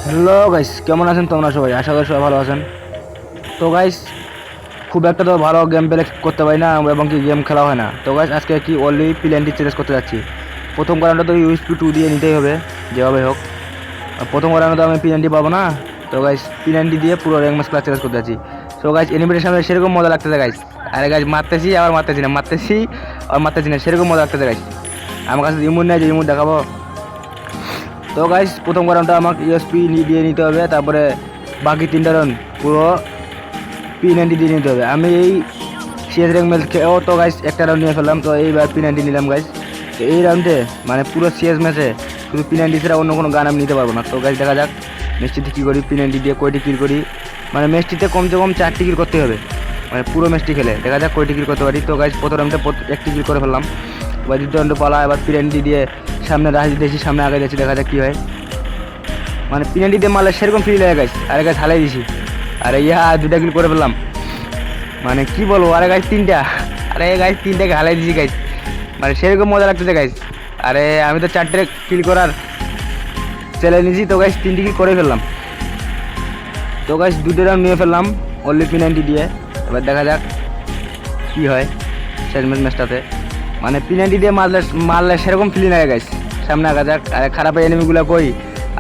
Hello guys, কেমন আছেন তোমরা সবাই? আশা করি সবাই ভালো আছেন। তো গাইস, খুব একটা তো ভালো গেম প্লে করতে পারি না এবং কি গেম খেলা হয় না। তো গাইস, আজকে কি অনলি প্লেনটি চ্যালেঞ্জ করতে যাচ্ছি। প্রথম কারণটা তো ইউএসপি 2 দিয়ে নিতেই হবে, যেভাবে হোক। আর প্রথম কারণে তো আমি প্লেনটি পাবো না। তো গাইস, প্লেনটি দিয়ে পুরো র্যাঙ্ক ম্যাচ খেলা চ্যালেঞ্জ করতে যাচ্ছি। তো গাইস, এনিমিটার সামনে সেরকম মজা লাগতেছে গাইস। আরে গাইস, মারতেছি আবার মারতেছি না, মারতেছি আর মারতেছি না, সেরকম মজা লাগতেছে গাইস। আমার কাছে ইমোট নেই যে ইমোট দেখাবো। তো গাইস, প্রথম কারণটা আমাকে ইউএসপি দিয়ে নিতে হবে, তারপরে বাকি তিনটা রাউন্ড পুরো P90 দিয়ে নিতে হবে। আমি এই সিএস র্যাঙ্ক ম্যাচ খেয়েও তো গাইস একটা রাউন্ড নিয়ে ফেললাম, তো এইবার P90 নিলাম গাইস। তো এই রাউন্ডে মানে পুরো সিএস ম্যাচে শুধু P90 ছাড়া অন্য কোনো গান আমি নিতে পারবো না। তো গাইস, দেখা যাক ম্যাচটিতে কী করি, P90 দিয়ে কয়টি কিল করি। মানে ম্যাচটিতে কমসে কম 4টি কিল করতে হবে, মানে পুরো ম্যাচটি খেলে দেখা যাক কয়টি কিল করতে পারি। তো গাইস, প্রথম রাউন্ডে 1টি কিল করে ফেললাম। এবার দ্বিতীয় রাউন্ডে পালা, এবার P90 দিয়ে সামনে রাশ দিয়েছি, সামনে আগে যাচ্ছি, দেখা যাক কী হয়। মানে P90 দিয়ে মারলে সেরকম ফিল লাগে গাইস। আরে গাইস, হালাই দিছি। আরে ইয়া 2টা কিল করে ফেললাম, মানে কি বলবো। আরে গাইস, 3টা। আরে গাইস, 3টাকে হালাই দিছি গাইস, মানে সেরকম মজা লাগতেছে গাইস। আরে আমি তো 4টে কিল করার চ্যালেঞ্জ নিয়েছি, তো গাইস 3টি কিল করে ফেললাম। তো গাইস, 2টো রাউন্ড নিয়ে ফেললাম অনলি P90 দিয়ে। এবার দেখা যাক কি হয় শেষ ম্যাচটাতে। মানে P90 দিয়ে মারলে মারলে সেরকম ফিলিং লাগে গাইস। সামনে আগা যাক। আরে খারাপের এনিমিগুলো কই?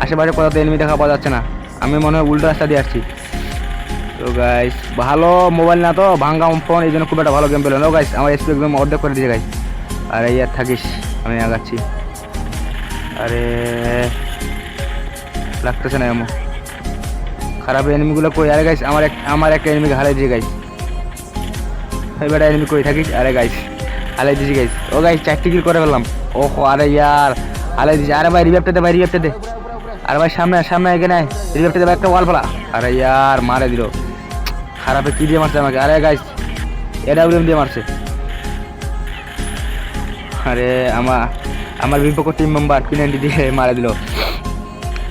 আশেপাশে কোথাও তো এনিমি দেখা পাওয়া যাচ্ছে না। আমি মনে হয় উল্টো রাস্তা দিয়ে আসছি। তো গাইস, ভালো মোবাইল না তো, ভাঙ্গা ফোন, এই জন্য খুব একটা ভালো গেম পেল না গাইস। আমার এসপি একদম অর্ধেক করে দিয়েছে গাইস। আরে ইয়ার থাকিস, আমি আগাচ্ছি। আরে লাগতেছে না এমন খারাপ এনিমিগুলো কই? আরে গাইস, আমার একটা এনিমিকে হারাই দিয়েছে গাইস। এবার এনিমি কই থাকিস? আরে গাইস, হারাই দিয়েছি গাইস। ও গাইস, 4টি কিল করে ফেললাম। ওহো, আরে ইয়ার হারাই দিয়েছি। আরে ভাই, রিভাইভটা দে ভাই, রিভাইভটা দে। আরে ভাই, সামনে সামনে এখানে রিভাইভটা দে ভাই, একটা ওয়াল ফেলা। আরে ইয়ার মারে দিল। খারাপে কি দিয়ে মারছে আমাকে? আরে গাইস, এডাব্লিউএম দিয়ে মারছে। আরে আমার বিপক্ষ টিম মেম্বার P90 দিয়ে মারা দিল।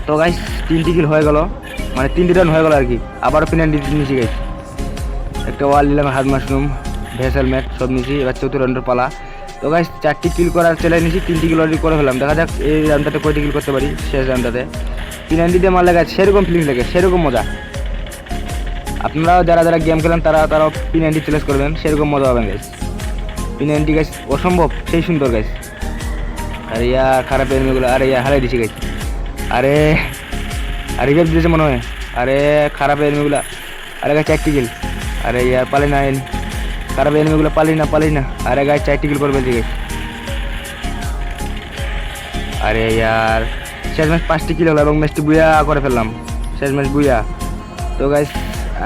তো গাইস, 3টি কিল হয়ে গেল, মানে 3টি রান হয়ে গেল আর কি। আবারও P90 নিয়েছি গাইস। একটা ওয়াল নিলাম, হাত মাশরুম, ভেসেল ম্যাট সব নিয়েছি। এবার চতুর্থ রাউন্ডের পালা। তো গাইস, 4টি কিল করার চ্যালেঞ্জ নিয়েছি, 3টি কিল অলরেডি করে ফেলাম। দেখা যাক এই রাউন্ডটাতে কয়টি কিল করতে পারি। শেষ রাউন্ডটাতে P90 দিয়ে মারলে গাইস সেরকম ফিলিংস লাগে, সেরকম মজা। আপনারাও যারা যারা গেম খেলেন তারাও P90 চ্যালেঞ্জ করবেন, সেরকম মজা পাবেন গাইস। P90 গাইস অসম্ভব সেই সুন্দর গাইস। আরে ইয়ার খারাপ এনিমিগুলো, আরে ইয়ার হারাই দিছি গাইস। আরে রিভাইভ দিয়েছে মনে হয়। আরে খারাপ এনিমিগুলো, আরে গাইস 4টি কিল। আরে ইয়ার পালি না, খারাপ এনিমিগুলো পালি না। আরে গাইস, 4টি কিল করে ফেলছি গাইস। আরে ইয়ার শেষ ম্যাচ 5টি কিল হলো এবং ম্যাচটি বুয়া করে ফেললাম। শেষ ম্যাচ বুয়া। তো গাইস,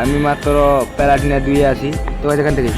আমি মাত্র প্যালাটিনা 2 আছি। তো গাইস, এখান থেকে